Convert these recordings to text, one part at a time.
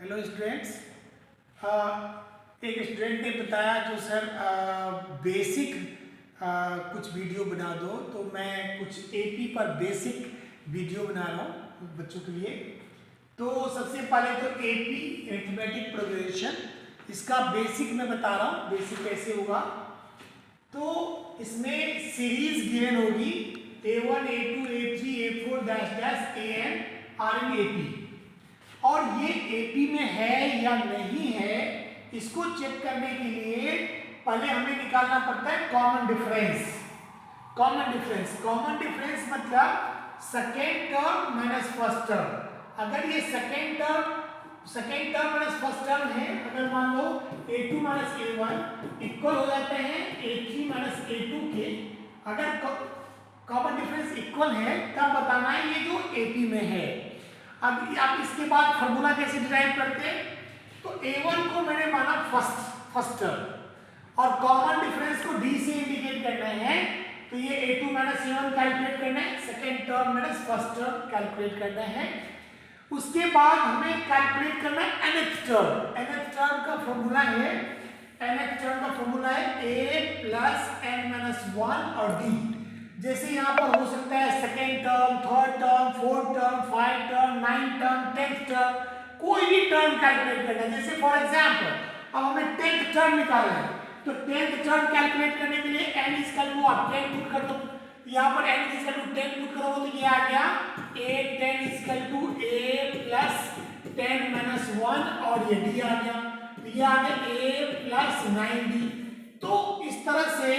Hello students. एक student ने बताया जो सर बेसिक कुछ वीडियो बना दो, तो मैं कुछ एपी पर बेसिक वीडियो बना रहा हूँ बच्चों के लिए। तो सबसे पहले तो एपी अरिथमेटिक प्रोग्रेशन, इसका बेसिक मैं बता रहा हूँ। बेसिक कैसे होगा, तो इसमें सीरीज गिवन होगी A1 A2 A3 A4 dash dash AN are in AP, और ये एपी में है या नहीं है इसको चेक करने के लिए पहले हमें निकालना पड़ता है कॉमन डिफरेंस। कॉमन डिफरेंस मतलब second term minus first term. अगर ये second term minus first term है, अगर मान लो A2 माइनस A1 इक्वल हो जाते हैं A3 माइनस A2 के, अगर कॉमन डिफरेंस इक्वल है तब बताना है ये जो एपी में है। अब इसके बाद फॉर्मूला कैसे डिराइव करते हैं, तो A1 को मैंने माना फर्स्ट टर्म और कॉमन डिफरेंस को D से इंडिकेट करना है, तो ये A2 माइनस A1 कैलकुलेट करना है, second term minus first term calculate करना है। उसके बाद हमें कैलकुलेट करना है nth टर्म का फॉर्मूला है, A प्लस n माइनस 1 और D। जैसे यहाँ पर हो सकता है second term, third term, fourth term, five term, nine term, 10th term, कोई भी टर्म कैलकुलेट करना है। जैसे फॉर एग्जांपल अब हमें 10th टर्म निकालना है, तो 10th टर्म कैलकुलेट करने के लिए n इक्वल टू आप 10 पुट कर दो, यहाँ पर n इक्वल टू 10 पुट करोगे तो ये आ गया A10 equal to A plus 10 minus 1 और ये D आ गया, तो ये आ गया A प्लस 9D। तो इस तरह से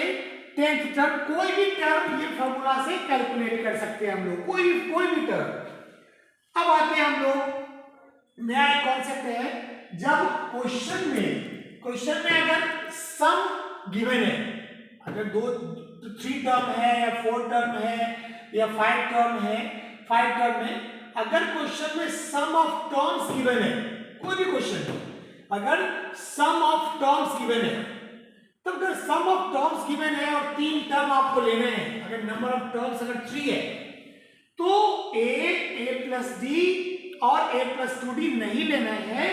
10th टर्म, कोई भी टर्म ये फॉर्मूला से कैलकुलेट कर सकते हैं हम लोग, कोई भी टर्म। अब आते हैं हम लोग, नया कॉन्सेप्ट है, जब क्वेश्चन में अगर सम गिवन है, अगर 3 टर्म है या 4 टर्म है या 5 टर्म है, 5 टर्म में अगर क्वेश्चन में सम ऑफ टर्म्स गिवन है, कोई भी क्वेश्चन अगर सम ऑफ टर्म्स गिवन है, तो अगर सम ऑफ टर्म्स गिवन है और 3 टर्म आपको लेने हैं, अगर नंबर ऑफ टर्म्स अगर 3 है, तो a प्लस डी और a प्लस 2d नहीं लेना है,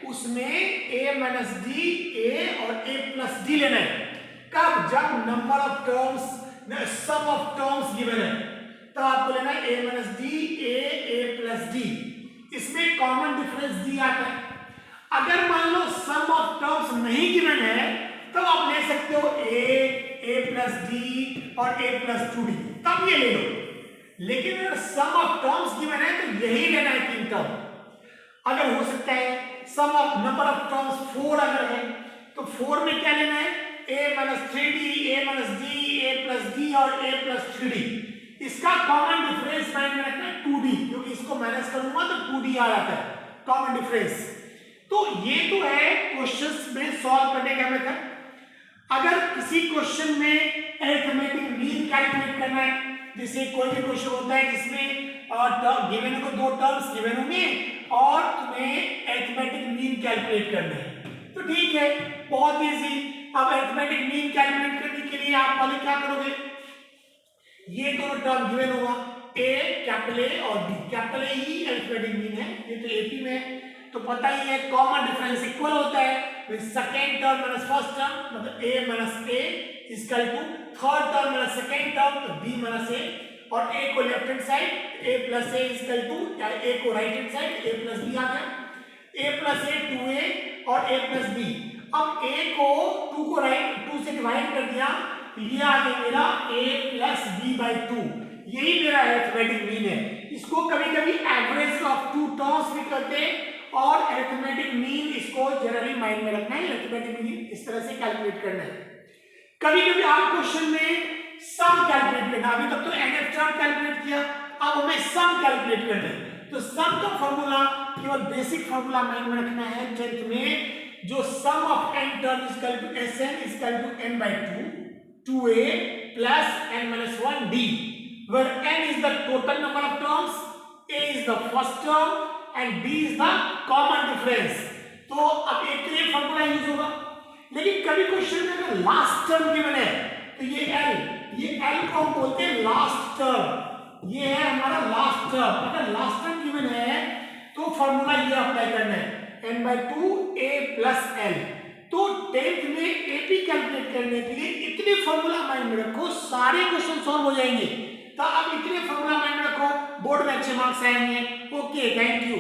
उसमें a माइनस डी a और a प्लस डी लेना है। कब? जब number of terms, sum of terms given है, तो आपको लेना है a minus d a plus d. इसमें कॉमन डिफरेंस d आता है। अगर मान लो सम ऑफ टर्म्स नहीं गिवन है, तब आप ले सकते हो a प्लस डी और a प्लस 2d, तब ये ले लो। लेकिन अगर सम ऑफ टर्म्स गिवन है तो यही लेना है 3 टर्म। अगर हो सकता है सम ऑफ नंबर ऑफ टर्म्स 4 अगर है, तो 4 में क्या लेना है a minus 3d, a minus d, a plus d और a प्लस 3d। इसका कॉमन डिफरेंस माइंड में रखना है 2d, क्योंकि इसको माइनस करूंगा तो 2d आ जाता है कॉमन डिफरेंस। तो ये तो है क्वेश्चंस में सॉल्व करने का मेथड। अगर किसी क्वेश्चन में अरिथमेटिक मीन कैलकुलेट करना है, जैसे कोई भी क्वेश्चन होता है जिसमें गिवन को 2 टर्म्स गिवन होंगे और तुम्हें अरिथमेटिक मीन कैलकुलेट करना है, तो ठीक है, बहुत इजी। अब अरिथमेटिक मीन कैलकुलेट करने के लिए आप पहले क्या करोगे, ये दोनों टर्म गिवन होगा कैपिटल A और B, capital A he arithmetic mean है, ये तो एपी में है, तो पता ही है कॉमन डिफरेंस इक्वल होता है second term minus first term, मतलब a minus a equal to third term minus second term, तो b माइनस a, और a को left hand side a plus a equal to, या a को right hand side a plus b आ गया, a plus a 2a और a plus b। अब a को 2 को राइट 2 से डिवाइड कर दिया, तो ये आ गया मेरा a प्लस b बाई 2, यही मेरा अरिथमेटिक मीन है। इसको कभी कभी एवरेज ऑफ 2 टर्म्स भी करते हैं, और अरिथमेटिक मीन इसको जनरली माइंड में रखना है, अरिथमेटिक मीन इस तरह से कैलकुलेट करना है। कभी कभी आप क्वेश्चन में सम कैलकुलेट करना, अभी तक तो nth टर्म कैलकुलेट किया, अब हमें सम कैलकुलेट करना है, तो सम का फॉर्मूला केवल बेसिक फॉर्मूला माइंड में रखना है 10th में, जो sum of n term is equal to sn is equal to n by 2 2a plus n minus 1d, where n is the total number of terms, a is the first term and b is the common difference। तो अब एक तो ये formula use होगा, लेकिन कभी question में अगर लास्ट टर्म गिवन है, तो ये l को हम बोलते हैं लास्ट टर्म, ये है हमारा लास्ट टर्म। अगर लास्ट टर्म गिवन है तो फॉर्मूला ये अप्लाई करना है n 1/2 a प्लस एल। तो 10th में एपी कैलकुलेट करने के लिए इतने फॉर्मूला माइंड में रखो, सारे क्वेश्चन सॉल्व हो जाएंगे। तो अब इतने फॉर्मूला माइंड में रखो, बोर्ड में अच्छे मार्क्स आएंगे। Okay, thank you.